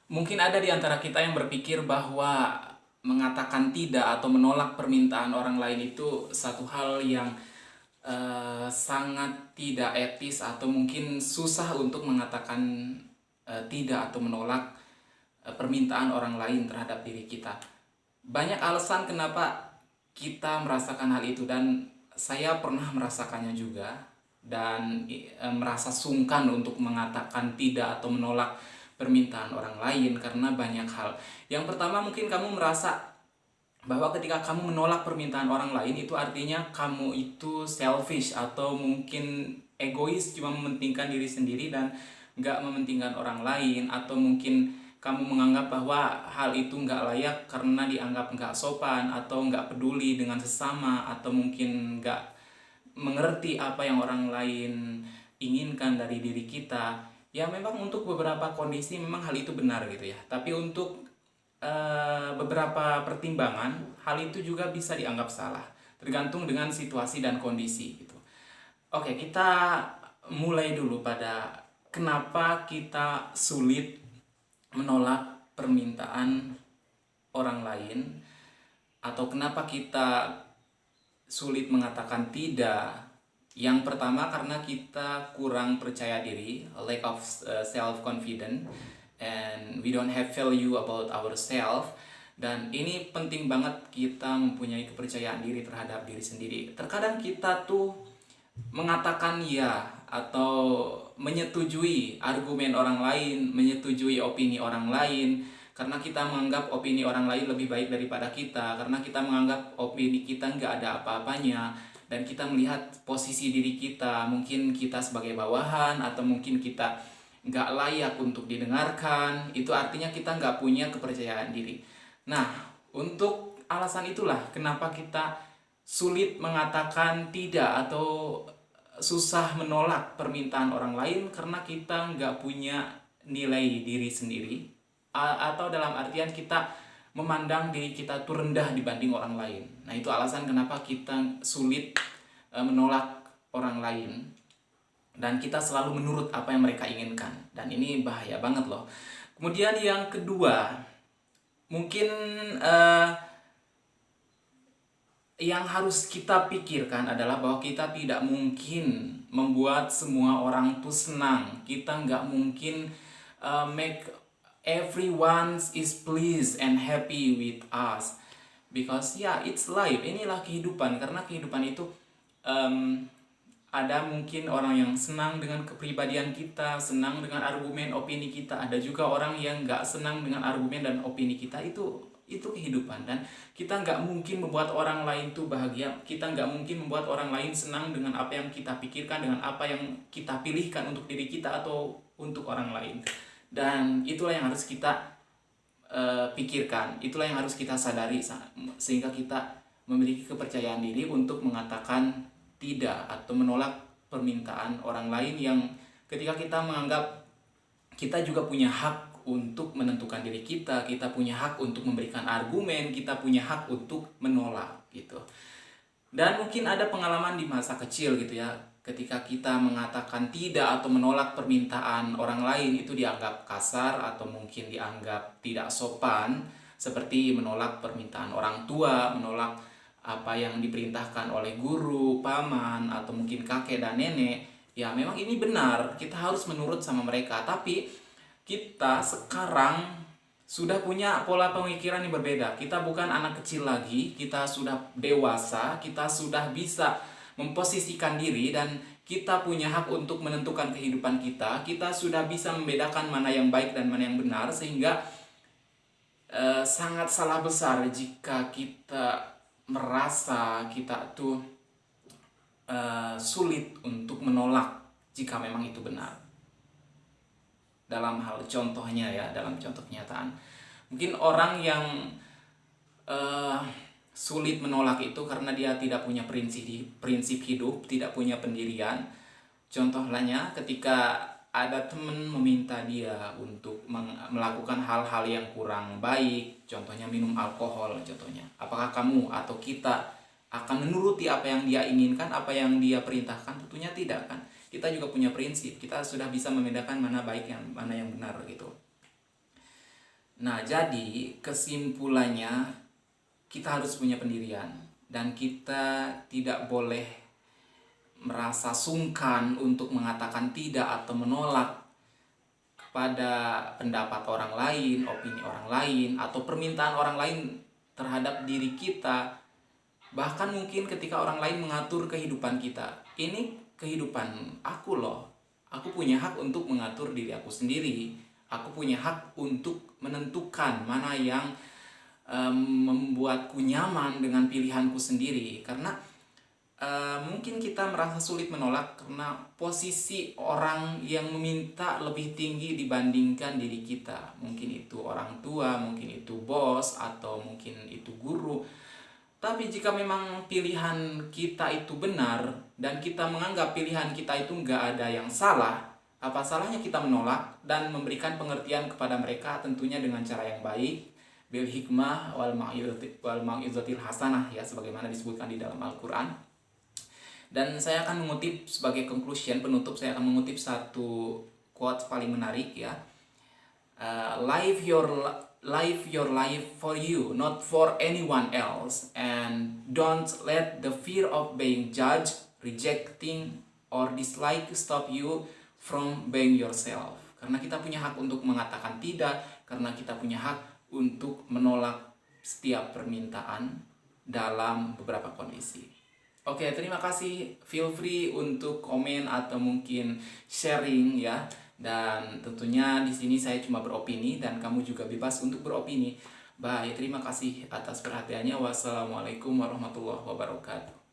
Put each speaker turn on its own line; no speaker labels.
Mungkin ada di antara kita yang berpikir bahwa mengatakan tidak atau menolak permintaan orang lain itu satu hal yang sangat tidak etis atau mungkin susah untuk mengatakan tidak atau menolak permintaan orang lain terhadap diri kita. Banyak alasan kenapa kita merasakan hal itu dan saya pernah merasakannya juga dan merasa sungkan untuk mengatakan tidak atau menolak permintaan orang lain karena banyak hal. Yang pertama mungkin kamu merasa bahwa ketika kamu menolak permintaan orang lain itu artinya kamu itu selfish atau mungkin egois, cuma mementingkan diri sendiri dan nggak mementingkan orang lain, atau mungkin kamu menganggap bahwa hal itu nggak layak karena dianggap nggak sopan atau nggak peduli dengan sesama, atau mungkin nggak mengerti apa yang orang lain inginkan dari diri kita. Ya memang untuk beberapa kondisi memang hal itu benar gitu ya, tapi untuk beberapa pertimbangan hal itu juga bisa dianggap salah, tergantung dengan situasi dan kondisi gitu. Oke, kita mulai dulu pada kenapa kita sulit menolak permintaan orang lain, atau kenapa kita sulit mengatakan tidak. Yang pertama karena kita kurang percaya diri, lack of self confidence, and we don't have value about ourselves. Dan ini penting banget kita mempunyai kepercayaan diri terhadap diri sendiri. Terkadang kita tuh mengatakan ya atau menyetujui argumen orang lain, menyetujui opini orang lain karena kita menganggap opini orang lain lebih baik daripada kita, karena kita menganggap opini kita nggak ada apa-apanya, dan kita melihat posisi diri kita, mungkin kita sebagai bawahan atau mungkin kita nggak layak untuk didengarkan. Itu artinya kita nggak punya kepercayaan diri. Nah, untuk alasan itulah kenapa kita sulit mengatakan tidak atau susah menolak permintaan orang lain, karena kita nggak punya nilai diri sendiri, atau dalam artian kita memandang diri kita tuh rendah dibanding orang lain. Nah itu alasan kenapa kita sulit menolak orang lain dan kita selalu menurut apa yang mereka inginkan, dan ini bahaya banget loh. Kemudian yang kedua, mungkin yang harus kita pikirkan adalah bahwa kita tidak mungkin membuat semua orang tuh senang. Kita nggak mungkin make everyone is pleased and happy with us, because ya yeah, it's life, inilah kehidupan. Karena kehidupan itu um, ada mungkin orang yang senang dengan kepribadian kita, senang dengan argumen opini kita, ada juga orang yang nggak senang dengan argumen dan opini kita. Itu kehidupan, dan kita nggak mungkin membuat orang lain tuh bahagia, kita nggak mungkin membuat orang lain senang dengan apa yang kita pikirkan, dengan apa yang kita pilihkan untuk diri kita atau untuk orang lain. Dan itulah yang harus kita pikirkan, itulah yang harus kita sadari, sehingga kita memiliki kepercayaan diri untuk mengatakan tidak atau menolak permintaan orang lain yang ketika kita menganggap kita juga punya hak untuk menentukan diri kita, kita punya hak untuk memberikan argumen, kita punya hak untuk menolak gitu. Dan mungkin ada pengalaman di masa kecil gitu ya, ketika kita mengatakan tidak atau menolak permintaan orang lain itu dianggap kasar atau mungkin dianggap tidak sopan, seperti menolak permintaan orang tua, menolak apa yang diperintahkan oleh guru, paman, atau mungkin kakek dan nenek. Ya memang ini benar, kita harus menurut sama mereka, tapi kita sekarang sudah punya pola pemikiran yang berbeda. Kita bukan anak kecil lagi, kita sudah dewasa, kita sudah bisa memposisikan diri dan kita punya hak untuk menentukan kehidupan kita. Kita sudah bisa membedakan mana yang baik dan mana yang benar, sehingga sangat salah besar jika kita merasa kita tuh sulit untuk menolak jika memang itu benar. Dalam hal contohnya ya, dalam contoh kenyataan, mungkin orang yang sulit menolak itu karena dia tidak punya prinsip hidup, tidak punya pendirian. Contohnya ketika ada teman meminta dia untuk melakukan hal-hal yang kurang baik, contohnya minum alkohol contohnya. Apakah kamu atau kita akan menuruti apa yang dia inginkan, apa yang dia perintahkan? Tentunya tidak kan. Kita juga punya prinsip, kita sudah bisa membedakan mana baik yang mana yang benar gitu. Nah, jadi kesimpulannya kita harus punya pendirian dan kita tidak boleh merasa sungkan untuk mengatakan tidak atau menolak kepada pendapat orang lain, opini orang lain, atau permintaan orang lain terhadap diri kita. Bahkan mungkin ketika orang lain mengatur kehidupan kita, ini kehidupan aku loh. Aku punya hak untuk mengatur diri aku sendiri. Aku punya hak untuk menentukan mana yang membuatku nyaman dengan pilihanku sendiri. Karena mungkin kita merasa sulit menolak karena posisi orang yang meminta lebih tinggi dibandingkan diri kita. Mungkin itu orang tua, mungkin itu bos, atau mungkin itu guru. Tapi jika memang pilihan kita itu benar dan kita menganggap pilihan kita itu nggak ada yang salah, apa salahnya kita menolak dan memberikan pengertian kepada mereka, tentunya dengan cara yang baik, bil hikmah wal mau'izatil hasanah, ya, sebagaimana disebutkan di dalam Al-Quran. Dan saya akan mengutip sebagai conclusion, penutup, saya akan mengutip satu quote paling menarik, ya. Live your life for you, not for anyone else, and don't let the fear of being judged, rejecting, or dislike stop you from being yourself. Karena kita punya hak untuk mengatakan tidak, karena kita punya hak untuk menolak setiap permintaan dalam beberapa kondisi. Oke, terima kasih. Feel free untuk komen atau mungkin sharing, ya. Dan tentunya di sini saya cuma beropini dan kamu juga bebas untuk beropini. Baik, terima kasih atas perhatiannya. Wassalamualaikum warahmatullahi wabarakatuh.